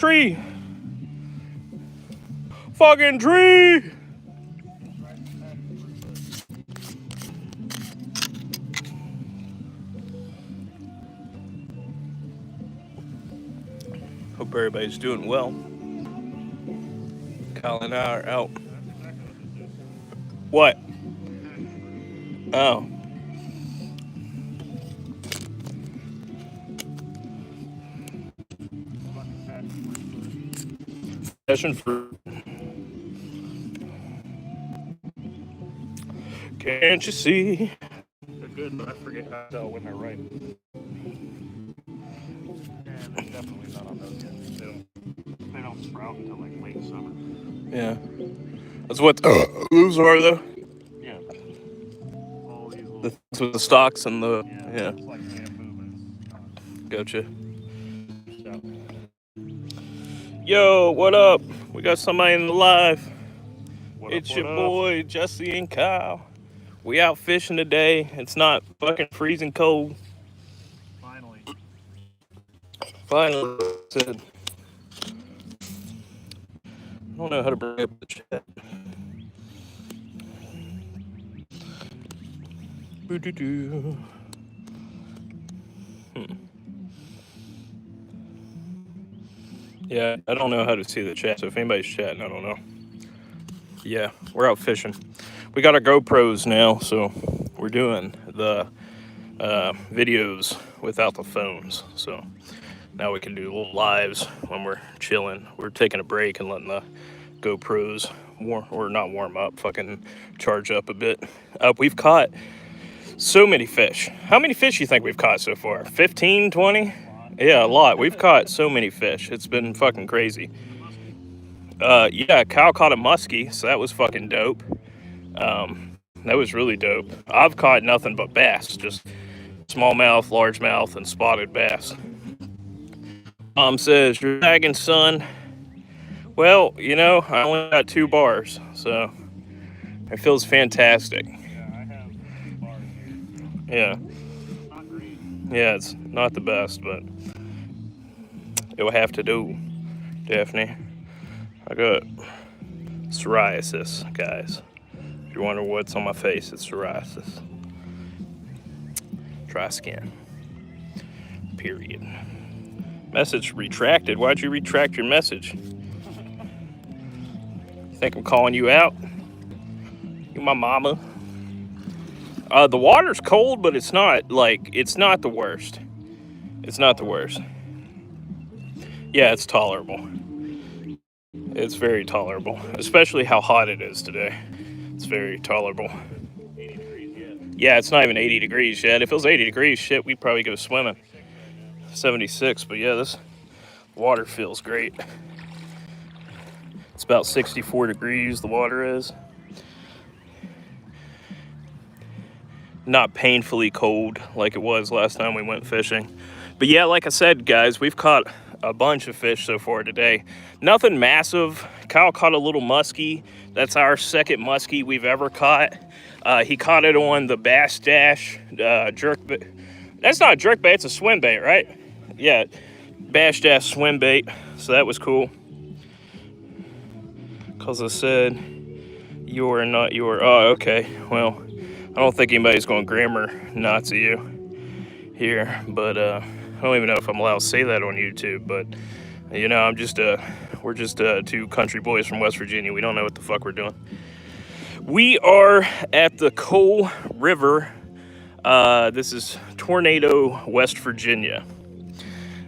Tree. Fucking tree. Hope everybody's doing well. Kyle and I are out. What? Oh. Passion fruit. Can't you see? They're good, but I forget how to tell when they're ripe. And they're definitely not on those yet. They don't sprout until like late summer. Yeah. That's what those are, though. Yeah. All these little. The things with the stalks and the. Yeah. It's like bamboo, but Gotcha. it's not. Yo, what up? We got somebody in the live. What It's up, your what up? boy, Jesse and Kyle. We out fishing today. It's not fucking freezing cold. Finally. Finally, said. I don't know how to bring up the chat. Boo-doo-doo. Yeah, I don't know how to see the chat, so if anybody's chatting, I don't know. Yeah, we're out fishing. We got our GoPros now, so we're doing the videos without the phones. So now we can do little lives when we're chilling. We're taking a break and letting the GoPros not warm up, fucking charge up a bit. We've caught so many fish. How many fish do you think we've caught so far? 15, 20? Yeah, a lot. We've caught so many fish. It's been fucking crazy. Yeah, Kyle caught a muskie, so that was fucking dope. That was really dope. I've caught nothing but bass, just smallmouth, largemouth, and spotted bass. Mom says, "You're tagging, son." Well, you know, I only got 2 bars, so it feels fantastic. Yeah, I have 3 bars here. Yeah. Not great. Yeah, it's not the best, but it will have to do, Daphne. I got psoriasis, guys. If you wonder what's on my face, it's psoriasis. Dry skin. Period. Message retracted. Why'd you retract your message? Think I'm calling you out? You my mama? The water's cold, but it's not the worst. It's not the worst. Yeah, it's tolerable. It's very tolerable, especially how hot it is today. It's very tolerable. 80 degrees yet. Yeah, it's not even 80 degrees yet. If it was 80 degrees, shit, we'd probably go swimming. 76, but yeah, this water feels great. It's about 64 degrees, the water is. Not painfully cold like it was last time we went fishing. But yeah, like I said, guys, we've caught a bunch of fish so far today. Nothing massive. Kyle caught a little muskie. That's our second muskie we've ever caught. He caught it on the Bass Dash jerk bait. That's not a jerk bait, it's a swim bait, right? Yeah, Bass Dash swim bait. So that was cool. Because I said, you're not your. Oh, okay. Well, I don't think anybody's going to grammar Nazi you here, but I don't even know if I'm allowed to say that on YouTube, but you know, we're just 2 country boys from West Virginia. We don't know what the fuck we're doing. We are at the Coal River. This is Tornado, West Virginia.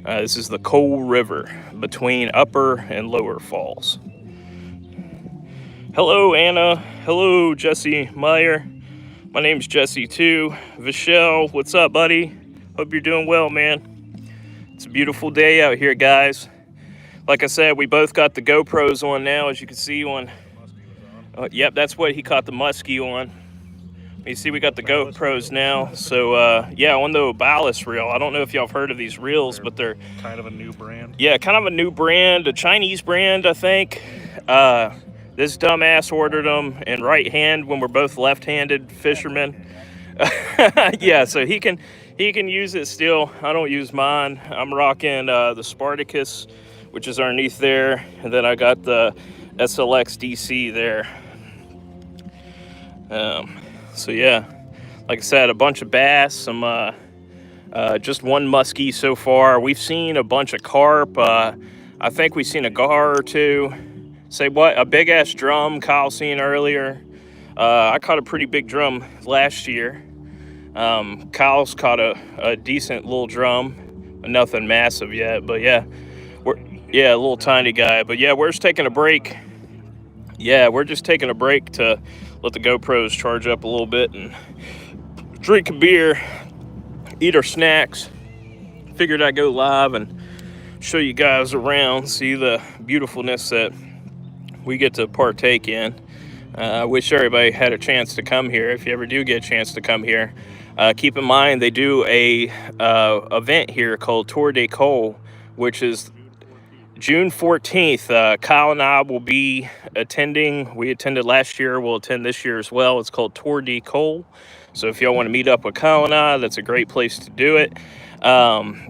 This is the Coal River between Upper and Lower Falls. Hello, Anna. Hello, Jesse Meyer. My name's Jesse too. Vishel, what's up, buddy? Hope you're doing well, man. It's a beautiful day out here, guys. Like I said, we both got the GoPros on now, as you can see on. Yep, that's what he caught the muskie on. You see, we got the GoPros now. So, yeah, on the Obalis reel. I don't know if y'all have heard of these reels, but they're kind of a new brand. Yeah, kind of a new brand, a Chinese brand, I think. This dumbass ordered them in right hand when we're both left-handed fishermen. Yeah, so he can use it still. I don't use mine. I'm rocking the Spartacus which is underneath there, and then I got the SLX DC there. So yeah, like I said, a bunch of bass, some just one muskie so far. We've seen a bunch of carp. I think we've seen a gar or two. Say what? A big ass drum Kyle seen earlier. I caught a pretty big drum last year. Kyle's caught a decent little drum. Nothing massive yet, but yeah, a little tiny guy. But yeah, we're just taking a break. Yeah, we're just taking a break to let the GoPros charge up a little bit and drink a beer, eat our snacks. Figured I'd go live and show you guys around, see the beautifulness that we get to partake in. I wish everybody had a chance to come here. If you ever do get a chance to come here, keep in mind they do a event here called Tour de Cole, which is June 14th. Kyle and I will be attending. We attended last year. We'll attend this year as well. It's called Tour de Cole. So if y'all want to meet up with Kyle and I, that's a great place to do it.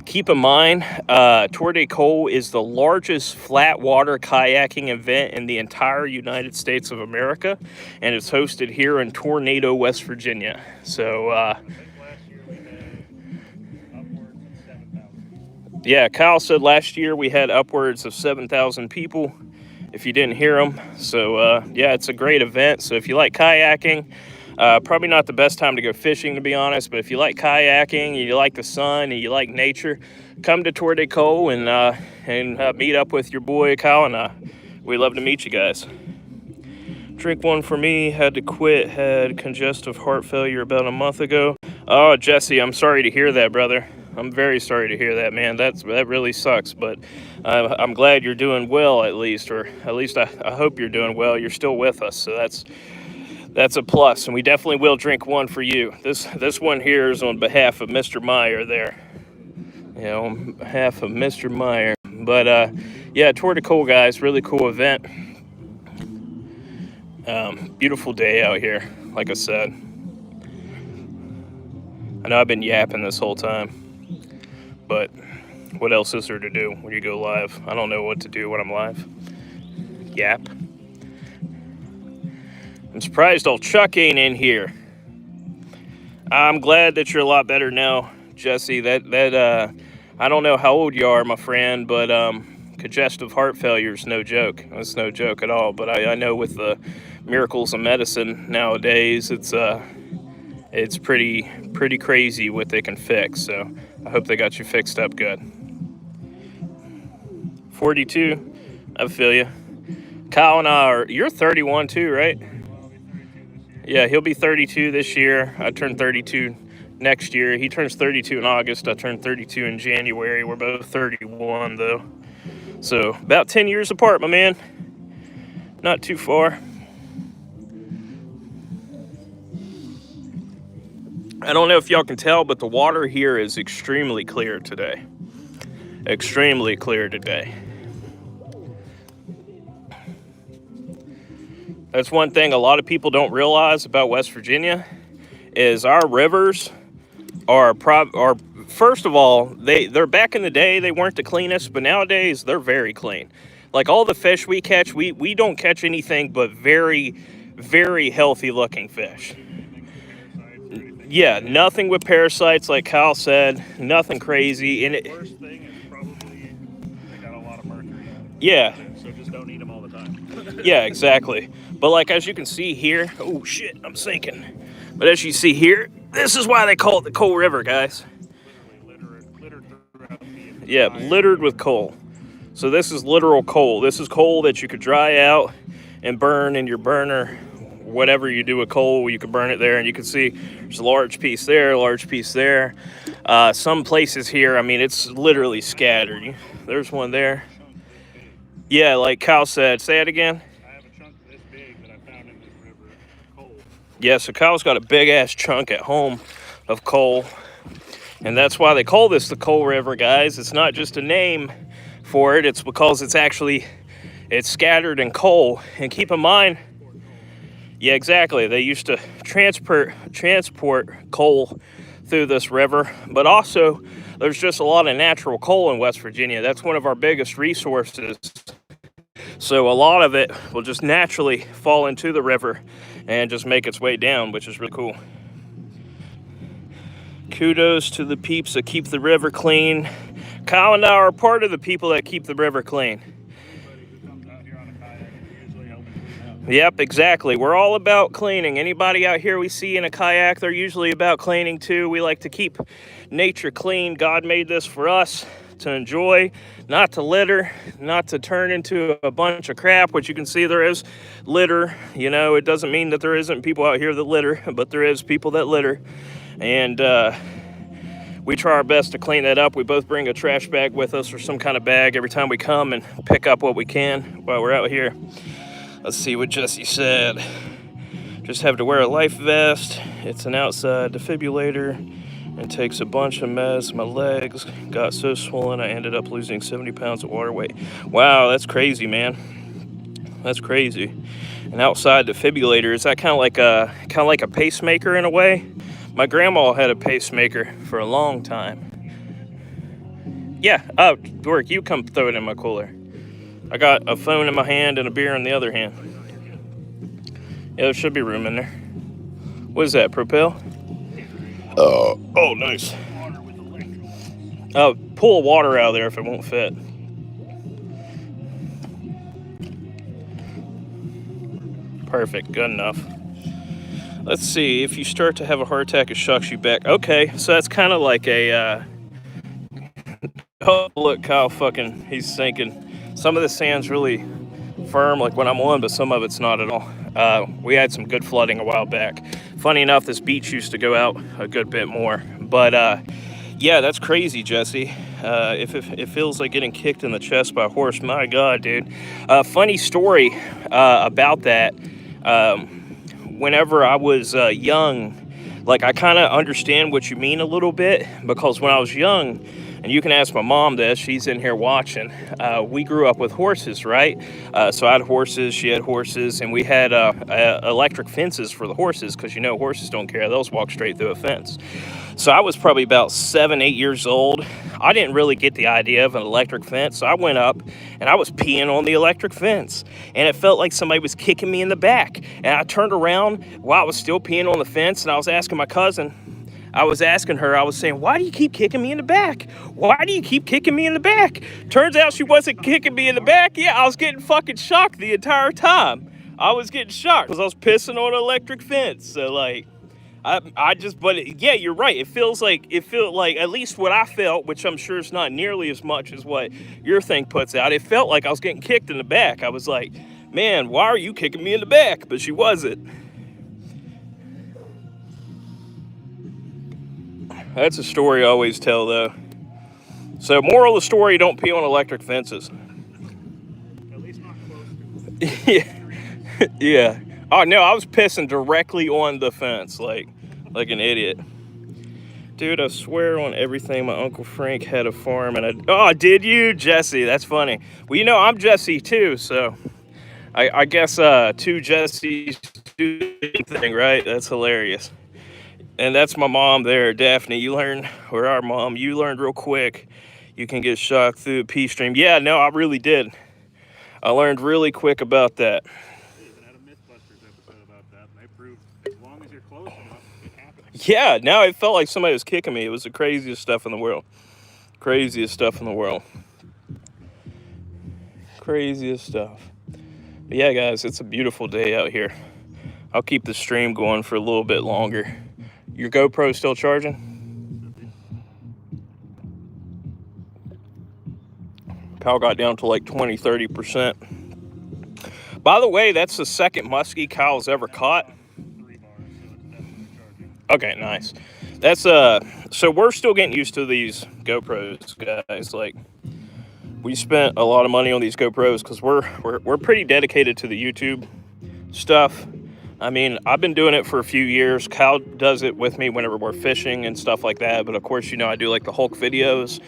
Keep in mind, Tour de Cole is the largest flat water kayaking event in the entire United States of America, and it's hosted here in Tornado, West Virginia. So, yeah, Kyle said last year we had upwards of 7,000 people, if you didn't hear him. So, yeah, it's a great event. So if you like kayaking, probably not the best time to go fishing, to be honest, but if you like kayaking, and you like the sun, and you like nature, come to Tour de Cole and meet up with your boy Kyle and I. We'd love to meet you guys. Drink one for me. Had to quit. Had congestive heart failure about a month ago. Oh, Jesse, I'm sorry to hear that, brother. I'm very sorry to hear that, man. That really sucks, but I'm glad you're doing well, at least, or at least I hope you're doing well. You're still with us, so that's a plus, and we definitely will drink one for you. This one here is on behalf of Mr. Meyer there. You know, on behalf of Mr. Meyer. But, yeah, Tour de Cole, guys, really cool event. Beautiful day out here, like I said. I know I've been yapping this whole time, but what else is there to do when you go live? I don't know what to do when I'm live. Yap. I'm surprised old Chuck ain't in here. I'm glad that you're a lot better now, Jesse. That I don't know how old you are, my friend, but congestive heart failure is no joke. It's no joke at all. But I know with the miracles of medicine nowadays, it's pretty crazy what they can fix. So I hope they got you fixed up good. 42, I feel you. Kyle and I you're 31 too, right? Yeah, he'll be 32 this year. I turn 32 next year. He turns 32 in August. I turn 32 in January. We're both 31, though. So, about 10 years apart, my man. Not too far. I don't know if y'all can tell, but the water here is extremely clear today. Extremely clear today. That's one thing a lot of people don't realize about West Virginia is our rivers are first of all, they're back in the day, they weren't the cleanest, but nowadays they're very clean. Like all the fish we catch, we don't catch anything but very, very healthy looking fish. Yeah, nothing with parasites, like Kyle said, nothing crazy. And the worst thing is probably they got a lot of mercury in them. Yeah. So just don't eat them all the time. Yeah, exactly. But like as you can see here, oh shit, I'm sinking. But as you see here, this is why they call it the Coal River, guys. Literally littered throughout the Yeah, littered with coal. So this is literal coal. This is coal that you could dry out and burn in your burner. Whatever you do with coal, you can burn it there, and you can see there's a large piece there, a large piece there. Some places here, I mean, it's literally scattered. There's one there. Yeah, like Kyle said. Say it again. I have a chunk this big that I found in this river of coal. Yeah, so Kyle's got a big-ass chunk at home of coal, and that's why they call this the Coal River, guys. It's not just a name for it. It's because it's scattered in coal. And keep in mind, yeah, exactly. They used to transport coal through this river, but also there's just a lot of natural coal in West Virginia. That's one of our biggest resources. So a lot of it will just naturally fall into the river and just make its way down, which is really cool. Kudos to the peeps that keep the river clean. Kyle and I are part of the people that keep the river clean. Yep, exactly. We're all about cleaning. Anybody out here we see in a kayak, they're usually about cleaning too. We like to keep nature clean. God made this for us to enjoy, not to litter, not to turn into a bunch of crap, which you can see there is litter. You know, it doesn't mean that there isn't people out here that litter, but there is people that litter. And we try our best to clean that up. We both bring a trash bag with us or some kind of bag every time we come and pick up what we can while we're out here. Let's see what Jesse said. Just have to wear a life vest. It's an outside defibrillator and takes a bunch of meds. My legs got so swollen I ended up losing 70 pounds of water weight. Wow, that's crazy, man. That's crazy. An outside defibrillator, is that kind of like a pacemaker in a way? My grandma had a pacemaker for a long time. Yeah, oh, Dork, you come throw it in my cooler. I got a phone in my hand and a beer in the other hand. Yeah, there should be room in there. What is that, Propel? Oh, nice. Pull water out of there if it won't fit. Perfect, good enough. Let's see, if you start to have a heart attack, it shocks you back. Okay, so that's kind of like a, oh, look, Kyle fucking, he's sinking. Some of the sand's really firm, like when I'm on, but some of it's not at all. We had some good flooding a while back. Funny enough, this beach used to go out a good bit more. But yeah, that's crazy, Jesse. If it feels like getting kicked in the chest by a horse, my God, dude. Funny story about that. Whenever I was young, like I kind of understand what you mean a little bit, because when I was young, and you can ask my mom this, she's in here watching, we grew up with horses, right? So I had horses, she had horses, and we had electric fences for the horses, because you know horses don't care, they'll just walk straight through a fence. So I was probably about 7, 8 years old. I didn't really get the idea of an electric fence, so I went up and I was peeing on the electric fence, and it felt like somebody was kicking me in the back. And I turned around while I was still peeing on the fence, and I was asking my cousin, I was saying, why do you keep kicking me in the back? Why do you keep kicking me in the back? Turns out she wasn't kicking me in the back. Yeah, I was getting fucking shocked the entire time. I was getting shocked because I was pissing on an electric fence. So like, yeah, you're right. It felt like, at least what I felt, which I'm sure is not nearly as much as what your thing puts out. It felt like I was getting kicked in the back. I was like, man, why are you kicking me in the back? But she wasn't. That's a story I always tell, though. So, moral of the story, don't pee on electric fences. At least not close to Yeah. Yeah. Oh, no, I was pissing directly on the fence, like an idiot. Dude, I swear on everything, my Uncle Frank had a farm, and oh, did you? Jesse, that's funny. Well, you know, I'm Jesse, too, so I guess two Jessies do the thing, right? That's hilarious. And that's my mom there, Daphne. You learn, or our mom, you learned real quick. You can get shocked through a pee stream. Yeah, no, I really did. I learned really quick about that. They even had a Mythbusters episode about that, and they proved as long as you're close enough, it happens. Yeah, now it felt like somebody was kicking me. It was the craziest stuff in the world. Craziest stuff in the world. Craziest stuff. But yeah, guys, it's a beautiful day out here. I'll keep the stream going for a little bit longer. Your GoPro still charging? Kyle got down to like 20, 30%. By the way, that's the second muskie Kyle's ever caught. 3 bars, so it's definitely charging. Okay, nice. That's so we're still getting used to these GoPros, guys. Like, we spent a lot of money on these GoPros because we're pretty dedicated to the YouTube stuff. I mean, I've been doing it for a few years. Kyle does it with me whenever we're fishing and stuff like that. But of course, you know, I do like the Hulk videos.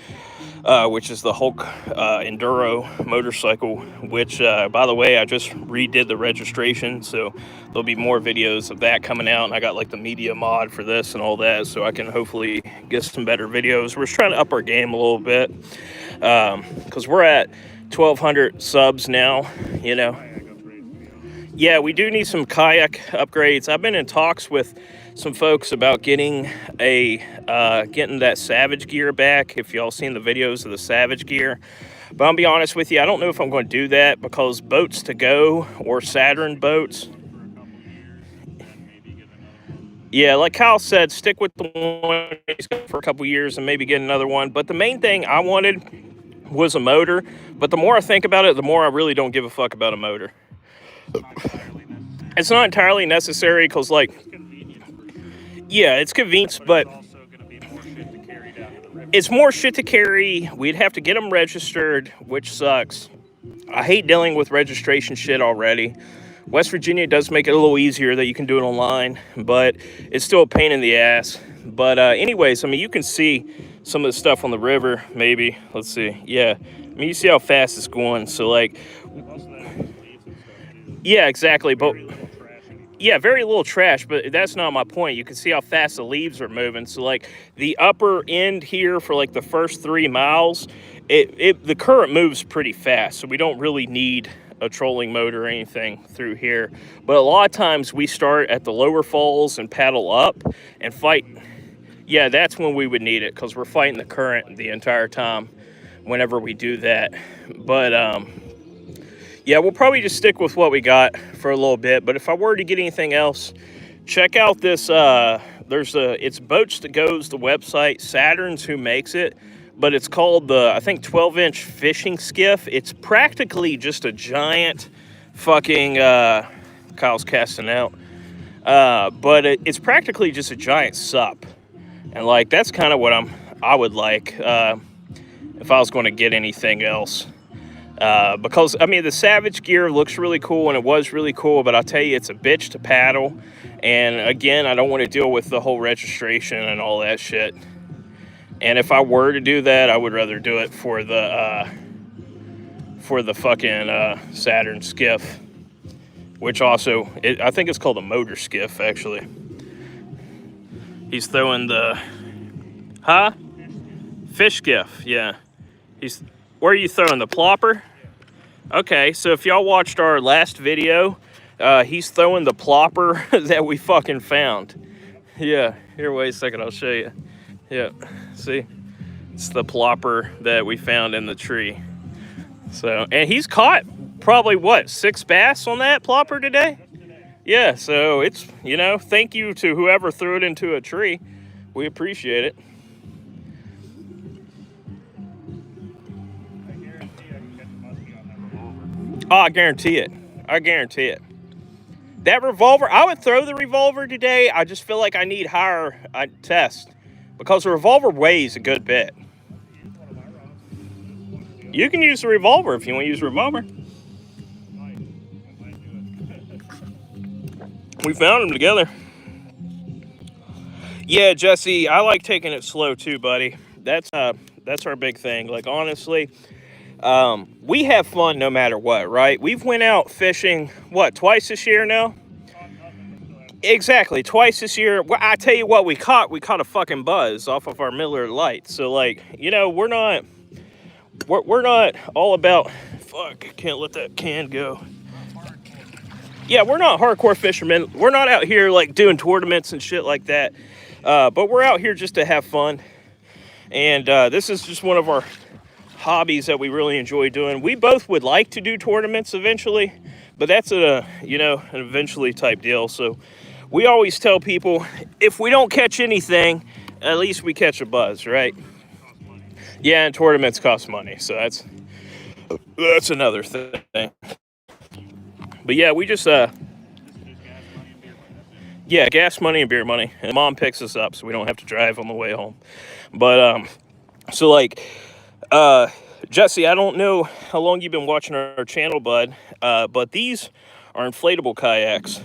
which is the Hulk Enduro motorcycle, which, by the way, I just redid the registration, so there'll be more videos of that coming out, and I got like the media mod for this and all that, so I can hopefully get some better videos. We're just trying to up our game a little bit, because we're at 1,200 subs now, you know. Yeah, we do need some kayak upgrades. I've been in talks with some folks about getting that Savage gear back. If y'all seen the videos of the Savage gear, but I'll be honest with you, I don't know if I'm going to do that, because boats to go or Saturn boats. Yeah, like Kyle said, stick with the one he's got for a couple years and maybe get another one. But the main thing I wanted was a motor. But the more I think about it, the more I really don't give a fuck about a motor. It's not entirely necessary, because, like, yeah, it's convenience, but it's more shit to carry. We'd have to get them registered, which sucks. I hate dealing with registration shit already. West Virginia does make it a little easier that you can do it online, but it's still a pain in the ass. But anyways, I mean, you can see some of the stuff on the river, maybe. Let's see. Yeah. I mean, you see how fast it's going. So, like, yeah, exactly. But yeah, very little trash, but that's not my point. You can see how fast the leaves are moving. So, like, the upper end here for like the first 3 miles, the current moves pretty fast. So we don't really need a trolling motor or anything through here. But a lot of times we start at the lower falls and paddle up and fight. Yeah, that's when we would need it, because we're fighting the current the entire time whenever we do that. But yeah, we'll probably just stick with what we got for a little bit. But if I were to get anything else, check out this. It's Boats to Go's the website. Saturn's who makes it, but it's called the, I think, 12-inch fishing skiff. It's practically just a giant fucking Kyle's casting out. But it's practically just a giant sup, and like that's kind of what I would like if I was going to get anything else. Because, I mean, the Savage gear looks really cool, and it was really cool, but I'll tell you, it's a bitch to paddle. And again, I don't want to deal with the whole registration and all that shit. And if I were to do that, I would rather do it for the fucking Saturn skiff, which also, I think it's called a motor skiff, actually. He's throwing the, fish skiff, yeah. Where are you throwing, the plopper? Okay, so if y'all watched our last video, he's throwing the plopper that we fucking found. Yeah, here, wait a second, I'll show you. Yeah, see? It's the plopper that we found in the tree. So, and he's caught probably, what, 6 bass on that plopper today? Yeah, so it's, you know, thank you to whoever threw it into a tree. We appreciate it. Oh, I guarantee it. I guarantee it. That revolver, I would throw the revolver today. I just feel like I need higher test, because the revolver weighs a good bit. You can use the revolver if you want to use the revolver. We found them together. Yeah, Jesse, I like taking it slow too, buddy. That's our big thing. Like, honestly, we have fun no matter what, right? We've went out fishing, what, twice this year now? Exactly, twice this year. Well, I tell you what, we caught a fucking buzz off of our Miller Lite. So, like, you know, we're not all about, fuck, I can't let that can go. Yeah, we're not hardcore fishermen. We're not out here, like, doing tournaments and shit like that. But we're out here just to have fun. And this is just one of our hobbies that we really enjoy doing. We both would like to do tournaments eventually, but that's an eventually type deal. So we always tell people, if we don't catch anything, at least we catch a buzz, right? Yeah, and tournaments cost money, so that's another thing. But yeah, we just yeah, gas money and beer money, and Mom picks us up so we don't have to drive on the way home. But so, like, Jesse, I don't know how long you've been watching our channel, bud, but these are inflatable kayaks,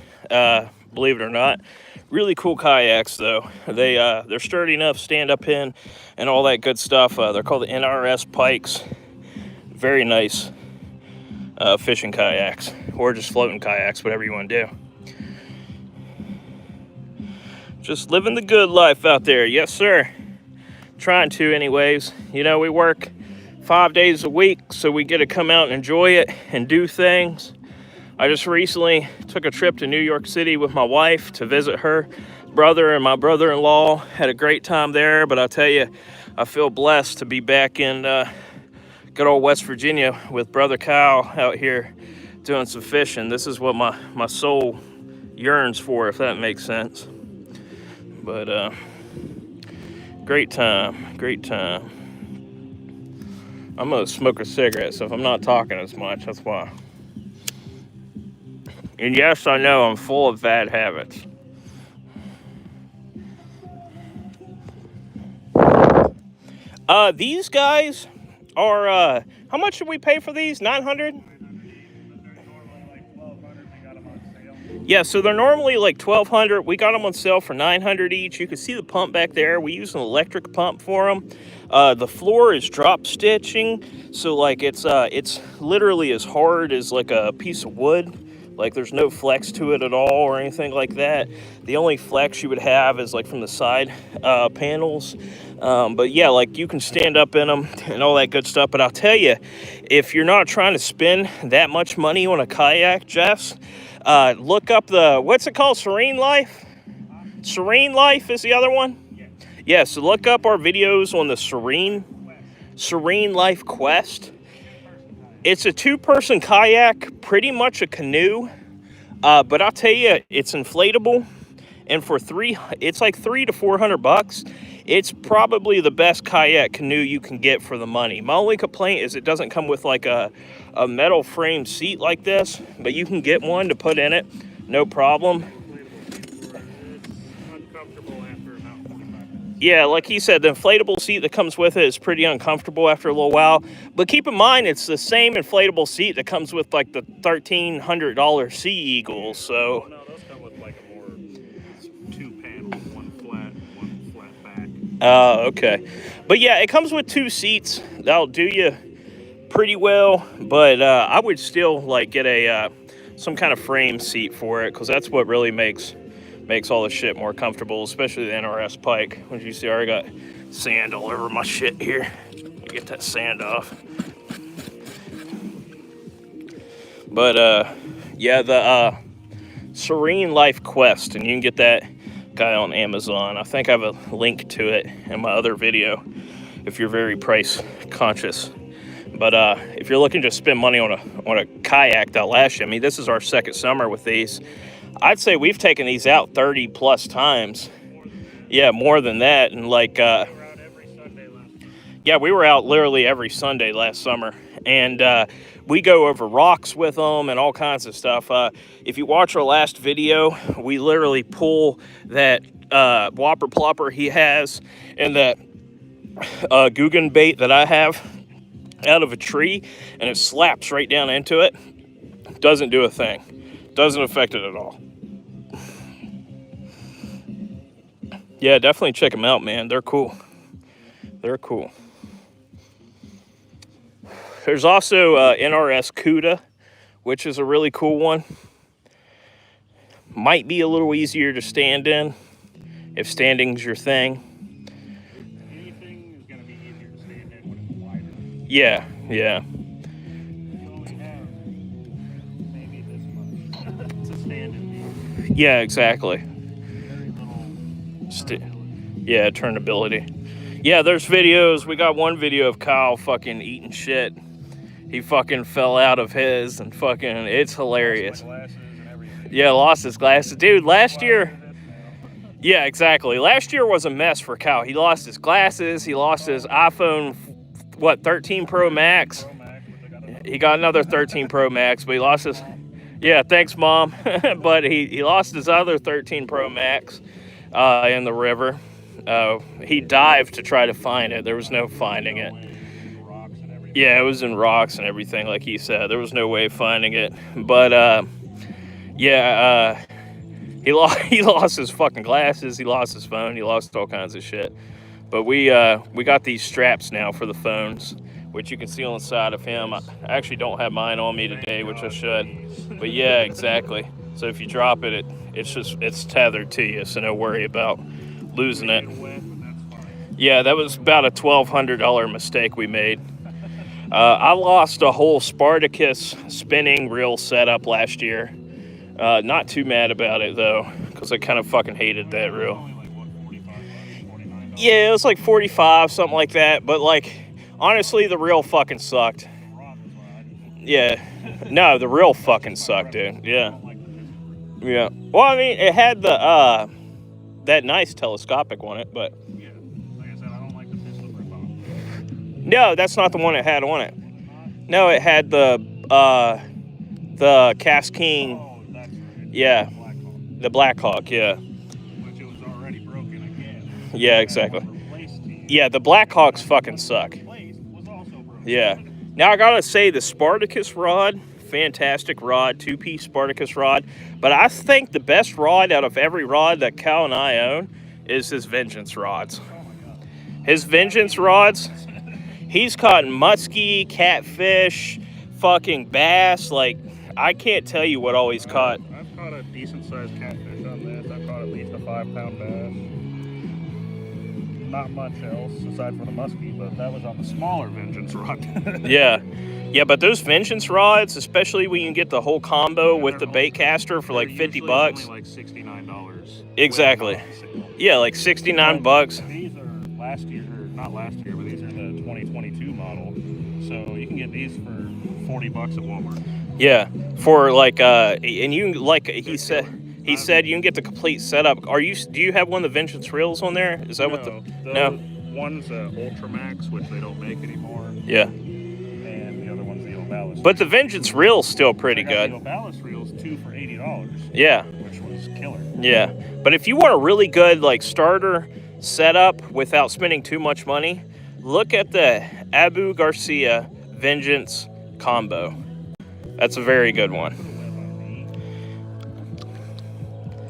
believe it or not. Really cool kayaks, though. They're sturdy enough, stand up in, and all that good stuff. They're called the NRS Pikes. Very nice fishing kayaks, or just floating kayaks, whatever you want to do. Just living the good life out there, yes sir. Trying to, anyways. You know, we work 5 days a week, so we get to come out and enjoy it and do things. I just recently took a trip to New York City with my wife to visit her brother and my brother-in-law. Had a great time there, but I'll tell you, I feel blessed to be back in good old West Virginia with Brother Kyle out here doing some fishing. This is what my soul yearns for, if that makes sense. But great time, great time. I'm gonna smoke a cigarette, so if I'm not talking as much, that's why. And yes, I know I'm full of bad habits. These guys are, how much did we pay for these? 900? Yeah, so they're normally like $1,200. We got them on sale for $900 each. You can see the pump back there. We use an electric pump for them. The floor is drop stitching, so like it's literally as hard as like a piece of wood. Like there's no flex to it at all or anything like that. The only flex you would have is like from the side panels. But yeah, like you can stand up in them and all that good stuff. But I'll tell you, if you're not trying to spend that much money on a kayak, Jeffs, look up what's it called? Serene Life? Serene Life is the other one? Yeah, so look up our videos on the Serene Life Quest. It's a 2-person kayak, pretty much a canoe, but I'll tell you, it's inflatable, and for it's like $300 to $400. It's probably the best kayak canoe you can get for the money. My only complaint is it doesn't come with like a metal frame seat like this, but you can get one to put in it, no problem. Yeah, like he said, the inflatable seat that comes with it is pretty uncomfortable after a little while. But keep in mind, it's the same inflatable seat that comes with like the $1,300 Sea Eagle. So no, those come with like a more 2 panels, one flat back. Okay. But yeah, it comes with 2 seats. That'll do you pretty well. But I would still like get a some kind of frame seat for it, because that's what really makes all the shit more comfortable, especially the NRS Pike. As you see, I already got sand all over my shit here. Let me get that sand off. But yeah, the Serene Life Quest, and you can get that guy on Amazon. I think I have a link to it in my other video if you're very price conscious. But if you're looking to spend money on a kayak that'll last you, I mean, this is our second summer with these. I'd say we've taken these out 30 plus times. Yeah, more than that. And like, yeah, we were out literally every Sunday last summer. And we go over rocks with them and all kinds of stuff. If you watch our last video, we literally pull that whopper plopper he has and that Guggen bait that I have out of a tree, and it slaps right down into it. Doesn't do a thing. Doesn't affect it at all. Yeah, definitely check them out, man. They're cool. They're cool. There's also NRS Cuda, which is a really cool one. Might be a little easier to stand in if standing's your thing. Anything is going to be easier to stand in when it's wider. Yeah, yeah. You only have maybe this much to stand in. Yeah, exactly. Very little turnability. Yeah, turnability. Yeah, there's videos. We got one video of Kyle fucking eating shit. He fucking fell out of his and fucking, it's hilarious. Glasses and everything. Yeah, lost his glasses. Dude, last year, yeah, exactly. Last year was a mess for Kyle. He lost his glasses. He lost his iPhone, 13 Pro Max. He got another 13 Pro Max, but he lost his, yeah, thanks, Mom. But he lost his other 13 Pro Max in the river. He dived to try to find it. There was no finding it. Yeah, it was in rocks and everything, like he said. There was no way of finding it. But, yeah, he lost his fucking glasses. He lost his phone. He lost all kinds of shit. But we got these straps now for the phones, which you can see on the side of him. I actually don't have mine on me today, which I should. But yeah, exactly. So if you drop it, it's tethered to you, so no worry about losing it. Yeah, that was about a $1,200 mistake we made. I lost a whole Spartacus spinning reel setup last year. Not too mad about it though, because I kind of fucking hated that reel. Yeah, it was like 45, something like that. But like, honestly, the reel fucking sucked. Yeah, no, the reel fucking sucked, dude. Yeah, yeah. Well, I mean, it had the that nice telescopic on it, but Yeah, like I said, I don't like the pistol rip-off. no, that's not the one it had on it. No, it had the Cast King. Oh, that's right. Yeah, Black Hawk, the Black Hawk. Yeah, which it was already broken again. yeah, exactly. Replaced to you. Yeah, the Black Hawks fucking suck. Replaced was also broken. Yeah. Now I gotta say the Spartacus rod, fantastic rod, 2-piece Spartacus rod. But I think the best rod out of every rod that Cal and I own is his Vengeance rods. Oh my god. His Vengeance rods, he's caught muskie, catfish, fucking bass. Like, I can't tell you what all he's caught. I've caught a decent sized catfish on this. I've caught at least a 5-pound bass. Not much else aside from the muskie, but that was on the smaller Vengeance rod. Yeah. Yeah, but those Vengeance rods, especially when you can get the whole combo with the bait caster for like 50 bucks. Only like $69. Exactly. Yeah, like 69 bucks. These are last year, or not last year, but these are the 2022 model. So you can get these for 40 bucks at Walmart. Yeah, for like and you like he said you can get the complete setup. Do you have one of the Vengeance reels on there? Is that what the no? One's Ultramax, which they don't make anymore. Yeah. And the other one's the Ovalis. But the Vengeance reel's still pretty good. The Ovalis reel's 2 for $80. Yeah. Which was killer. Yeah. But if you want a really good like starter setup without spending too much money, look at the Abu Garcia Vengeance combo. That's a very good one.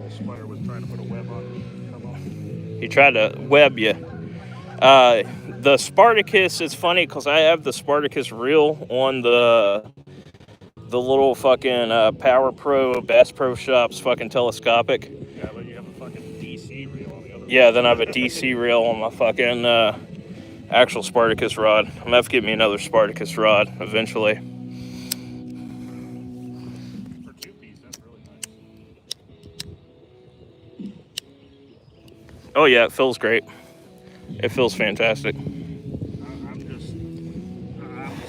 The spider was trying to put a web on me. Come on. He tried to web you. The Spartacus is funny because I have the Spartacus reel on the little fucking Power Pro Bass Pro Shops fucking telescopic. Yeah, but you have a fucking DC reel on the other. Yeah, then I have a DC reel on my fucking actual Spartacus rod. I'm gonna have to get me another Spartacus rod eventually. For 2-piece, that's really nice. Oh yeah, it feels great. It feels fantastic. I'm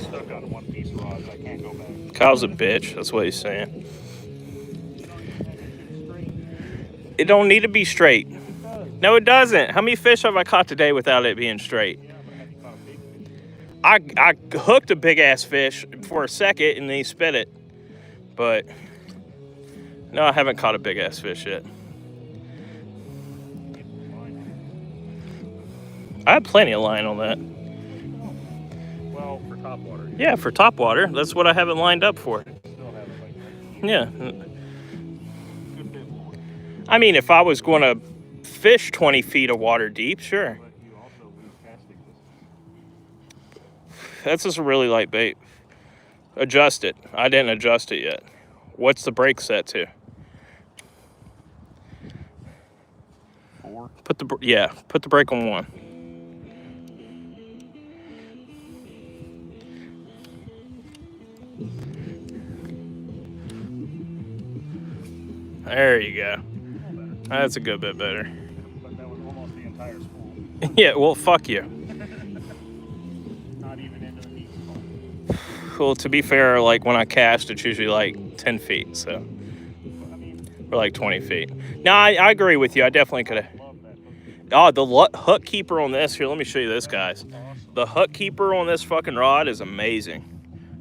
stuck on 1-piece rods. I can't go back. Kyle's a bitch. That's what he's saying. It don't need to be straight. No, it doesn't. How many fish have I caught today without it being straight? I hooked a big ass fish for a second and then he spit it. But no, I haven't caught a big ass fish yet. I had plenty of line on that. Well, for topwater. Yeah, for topwater. That's what I have it lined up for. Still have it like Yeah. good bit more. I mean, if I was going to fish 20 feet of water deep, sure. But you also lose casting distance. That's just a really light bait. Adjust it. I didn't adjust it yet. What's the brake set to? 4. Put the brake on 1. There you go. That's a good bit better. But that was almost the entire spool. Yeah, well, fuck you. Not even into the deep spool. Well, to be fair, like when I cast, it's usually like 10 feet, so. I mean, Or like 20 feet. No, I agree with you. I definitely could have. love that hook. Oh, the hook keeper on this. Here, let me show you this, guys. The hook keeper on this fucking rod is amazing.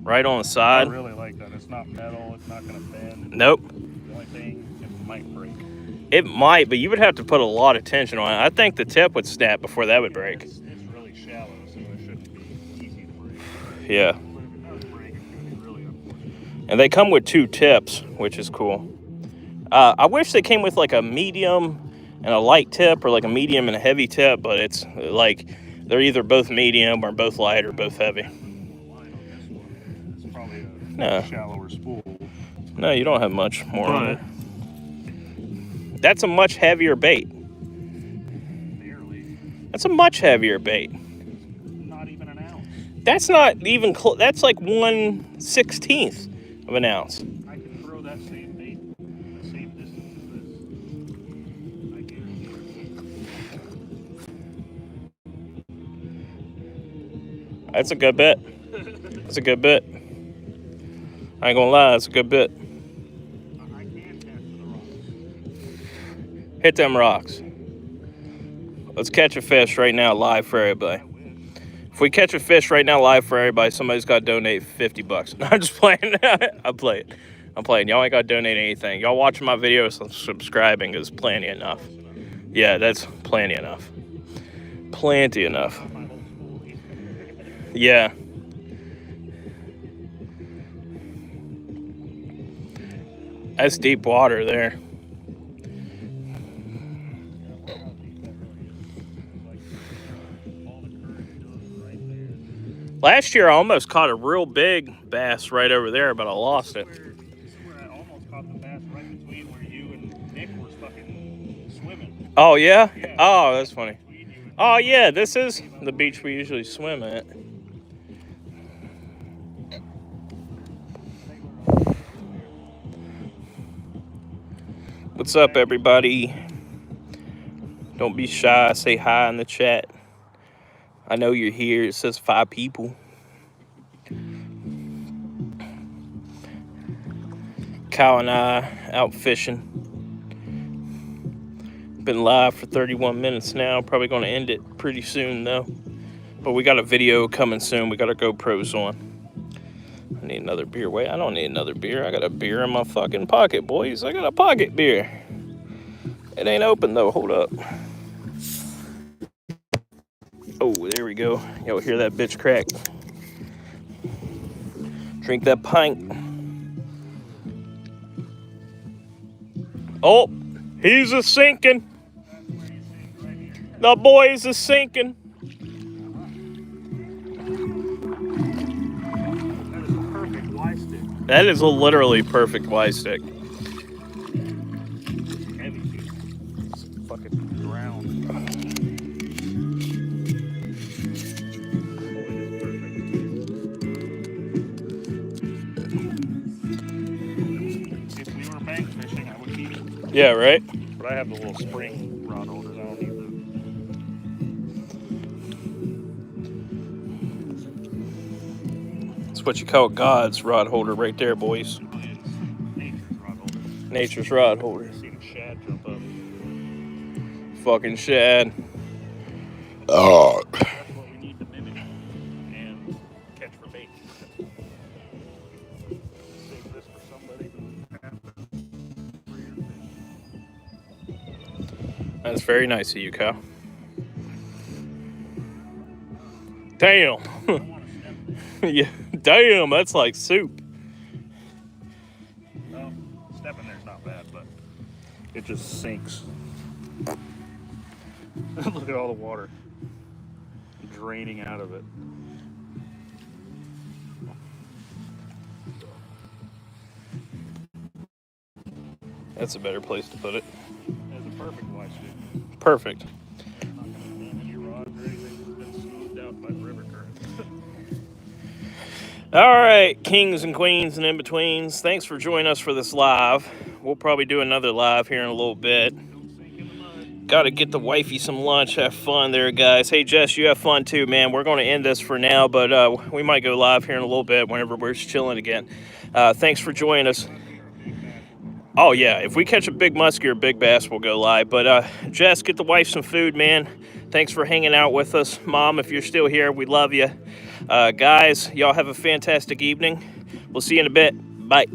Right on the I side. really like that. It's not metal. It's not going to bend. Nope. The only thing, it might break. It might, but you would have to put a lot of tension on it. I think the tip would snap before that would break. It's really shallow, so it shouldn't be easy to break. Yeah. But if it does break, it's going to be really unfortunate. And they come with 2 tips, which is cool. I wish they came with like a medium and a light tip, or like a medium and a heavy tip, but it's like they're either both medium or both light or both heavy. It's probably a No. shallower spool. No, you don't have much more on But it. That's a much heavier bait. barely. That's a much heavier bait. Not even an ounce. That's not even close. That's like 1/16 of an ounce. I can throw that same bait the same distance as this. I guarantee. That's a good bit. That's a good bit. I ain't gonna lie, that's a good bit. I can catch the rocks. Hit them rocks. Let's catch a fish right now live for everybody. If we catch a fish right now live for everybody, somebody's got to donate $50. No, I'm just playing. I'm playing. Y'all ain't got to donate anything. Y'all watching my videos and subscribing is plenty enough. Yeah, that's plenty enough. Plenty enough. Yeah. That's deep water there. Last year I almost caught a real big bass right over there, but I lost it. This is where I almost caught the bass right between where you and Nick were fucking swimming. Oh, yeah? Oh, that's funny. Oh, yeah, this is the beach we usually swim at. What's up, everybody? Don't be shy. Say hi in the chat. I know you're here. It says 5 people. Kyle and I out fishing. Been live for 31 minutes now. Probably going to end it pretty soon, though. But we got a video coming soon. We got our GoPros on. I need another beer. Wait, I don't need another beer. I got a beer in my fucking pocket, boys. I got a pocket beer. It ain't open, though. Hold up. Oh, there we go. Y'all hear that bitch crack? Drink that pint. Oh, he's a sinking. The boys is sinking. That is a perfect Y stick. That is a literally perfect Y stick. Heavy too. It's fucking ground. If we were bank fishing, I would keep it. Yeah, right? But I have the little spring rod holders. I don't need them. That's what you call God's rod holder right there, boys. Nature's rod holder. Nature's rod holder. Seen a shad jump up. Fucking shad. Oh. That's what we need to mimic and catch for bait. Save this for somebody who has That's very nice of you, Kyle. Damn. Yeah, damn, that's like soup. No, stepping there's not bad, but it just sinks. Look at all the water draining out of it. That's a better place to put it. That's a perfect Y stick. Perfect. Not going to damage your rods or anything. It's been smoothed out by the river current. All right, kings and queens and in-betweens, thanks for joining us for this live. We'll probably do another live here in a little bit. Got to get the wifey some lunch. Have fun there, guys. Hey, Jess, you have fun too, man. We're going to end this for now, but we might go live here in a little bit whenever we're chilling again. Thanks for joining us. Oh, yeah, if we catch a big muskie or big bass, we'll go live. But, Jess, get the wife some food, man. Thanks for hanging out with us. Mom, if you're still here, we love you. Guys, y'all have a fantastic evening. We'll see you in a bit. Bye.